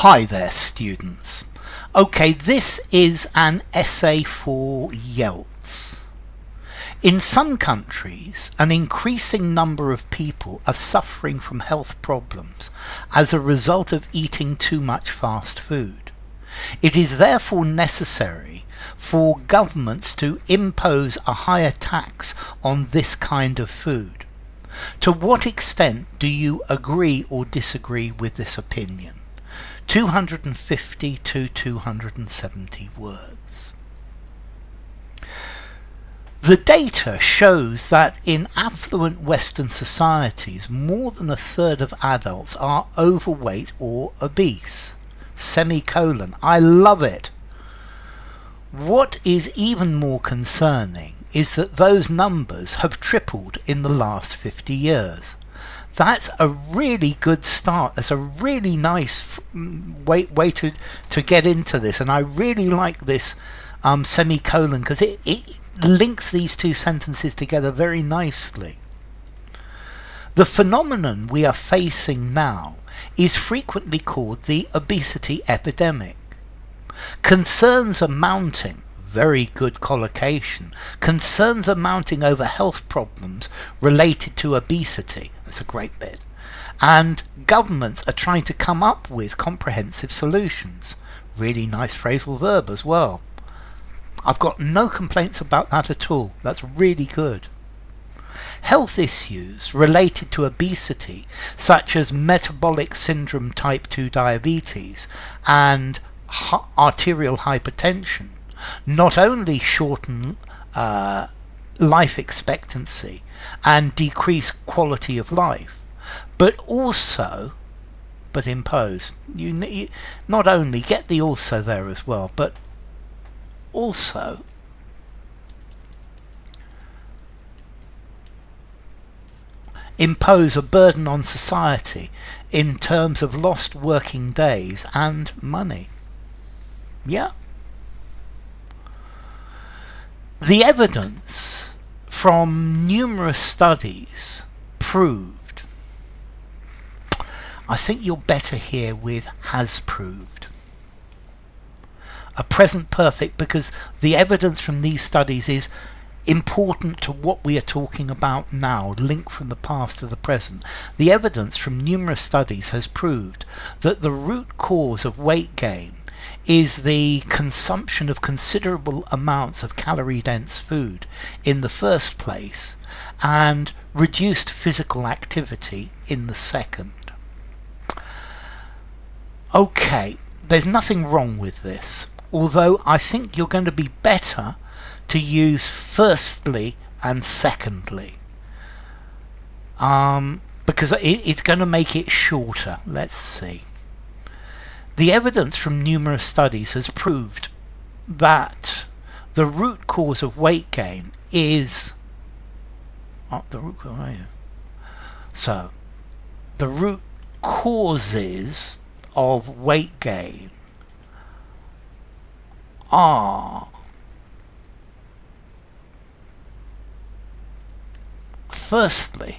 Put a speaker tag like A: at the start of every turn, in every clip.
A: Hi there, students. Okay, this is an essay for IELTs. In some countries, an increasing number of people are suffering from health problems as a result of eating too much fast food. It is therefore necessary for governments to impose a higher tax on this kind of food. To what extent do you agree or disagree with this opinion? 250 to 270 words. The data shows that in affluent Western societies, more than a third of adults are overweight or obese. Semicolon. I love it. What is even more concerning is that those numbers have tripled in the last 50 years. That's a really good start. That's a really nice way to get into this, and I really like this semicolon because it links these two sentences together very nicely. The phenomenon we are facing now is frequently called the obesity epidemic. Concerns are mounting. Very good collocation. Concerns are mounting over health problems related to obesity. That's a great bit. And governments are trying to come up with comprehensive solutions. Really nice phrasal verb as well. I've got no complaints about that at all. That's really good. Health issues related to obesity, such as metabolic syndrome type 2 diabetes and arterial hypertension, not only shorten life expectancy and decrease quality of life, but impose. You not only get the also there as well, but also impose a burden on society in terms of lost working days and money. Yeah. The evidence from numerous studies proved. I think you're better here with has proved. A present perfect, because the evidence from these studies is important to what we are talking about now, link from the past to the present. The evidence from numerous studies has proved that the root cause of weight gain is the consumption of considerable amounts of calorie-dense food in the first place and reduced physical activity in the second. Okay, there's nothing wrong with this, although I think you're going to be better to use firstly and secondly, because it's going to make it shorter. Let's see. The evidence from numerous studies has proved that the root cause of weight gain is the root causes of weight gain are firstly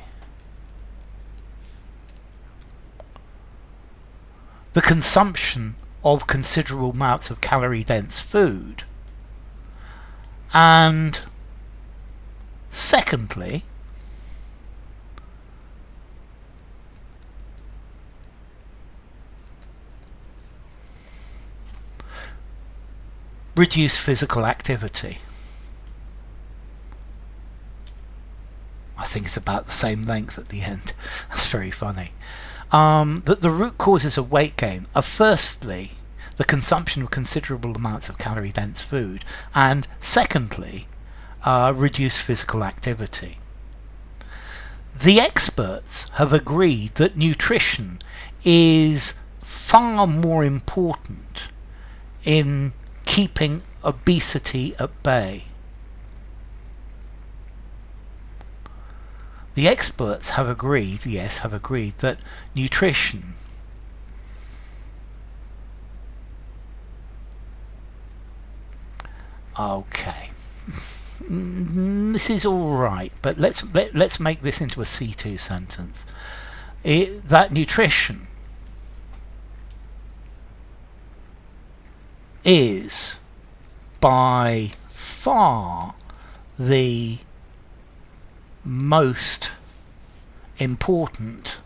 A: the consumption of considerable amounts of calorie-dense food, and secondly, reduced physical activity. I think it's about the same length at the end. That's very funny. That the root causes of weight gain are firstly the consumption of considerable amounts of calorie-dense food, and secondly, reduced physical activity. The experts have agreed that nutrition is far more important in keeping obesity at bay. The experts have agreed, that nutrition okay. This is all right, but let's make this into a C2 sentence. That nutrition is by far the most important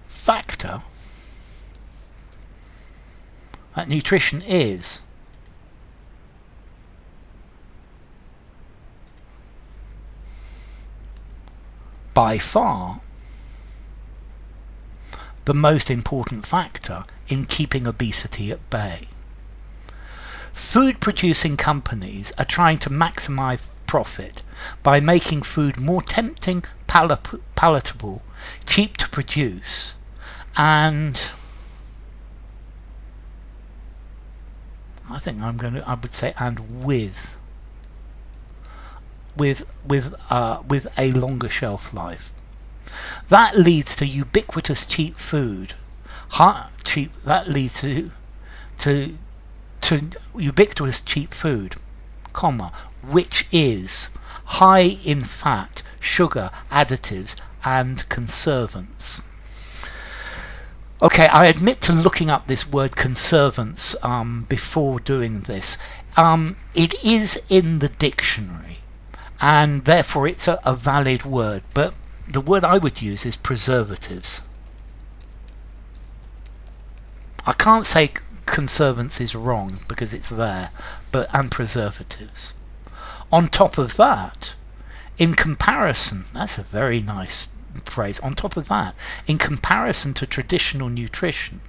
A: factor, that nutrition is by far the most important factor in keeping obesity at bay. Food producing companies are trying to maximize profit by making food more tempting, palatable, cheap to produce, and I think I would say, and with a longer shelf life. That leads to ubiquitous cheap food. That leads to ubiquitous cheap food, which is high in fat, sugar, additives, and conservants. Okay, I admit to looking up this word conservants before doing this. It is in the dictionary, and therefore it's a valid word, but the word I would use is preservatives. I can't say conservants is wrong because it's there, and preservatives. On top of that, in comparison, that's a very nice phrase, on top of that, in comparison to traditional nutrition,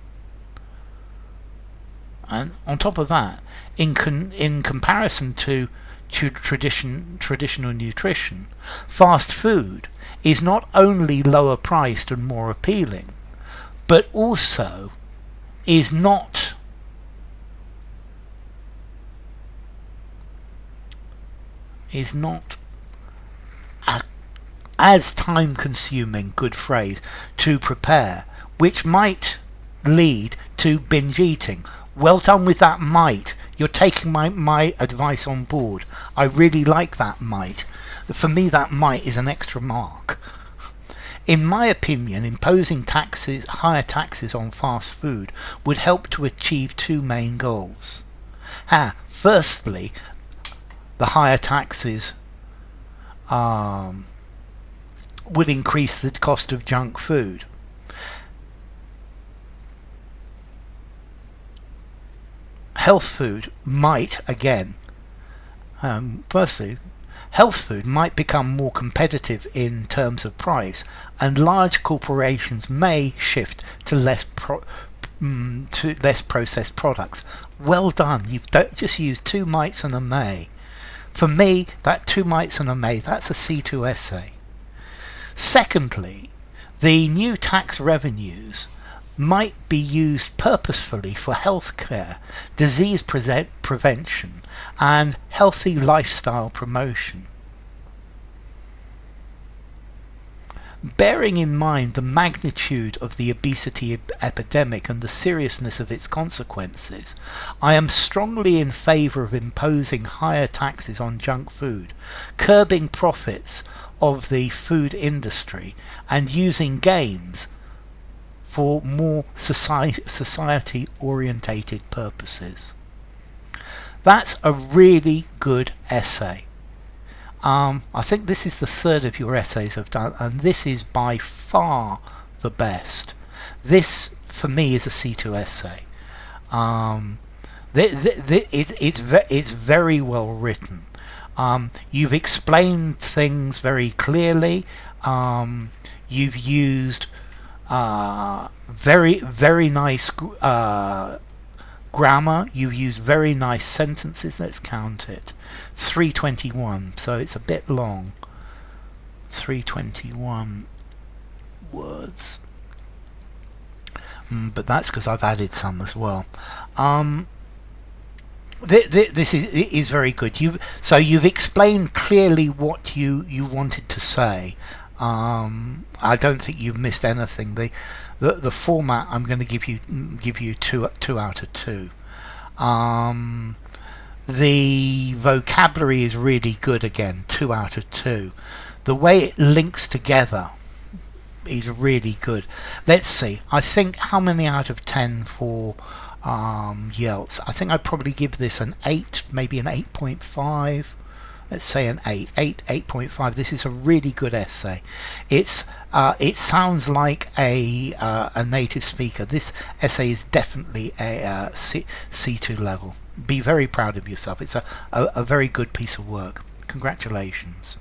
A: and on top of that, in comparison to traditional nutrition, fast food is not only lower priced and more appealing, but also is not as time consuming, good phrase, to prepare, which might lead to binge eating. Well done with that might. You're taking my advice on board. I really like that might. For me, that might is an extra mark. In my opinion, imposing higher taxes on fast food would help to achieve two main goals. Firstly, the higher taxes would increase the cost of junk food. Health food might, health food might become more competitive in terms of price, and large corporations may shift to less processed products. Well done. You've just used two mights and a may. For me, that two mights and a may, that's a C2 essay. Secondly, the new tax revenues might be used purposefully for healthcare, disease prevention, and healthy lifestyle promotion. Bearing in mind the magnitude of the obesity epidemic and the seriousness of its consequences, I am strongly in favour of imposing higher taxes on junk food, curbing profits of the food industry, and using gains for more society-orientated purposes. That's a really good essay. I think this is the third of your essays I've done, and this is by far the best. This, for me, is a C2 essay. It's very well written. You've explained things very clearly. You've used very nice grammar. You've used very nice sentences. Let's count it. 321, so it's a bit long. 321 words. But that's because I've added some as well. This is very good. You've explained clearly what you wanted to say. I don't think you've missed anything. The format, I'm going to give you two out of 2. The vocabulary is really good again, 2 out of 2. The way it links together is really good. Let's see. I think how many out of 10 for IELTS. I think I'd probably give this an 8, maybe an 8.5. Let's say an 8.5. This is a really good essay. It sounds like a native speaker. This essay is definitely a C2 level. Be very proud of yourself. It's a very good piece of work. Congratulations.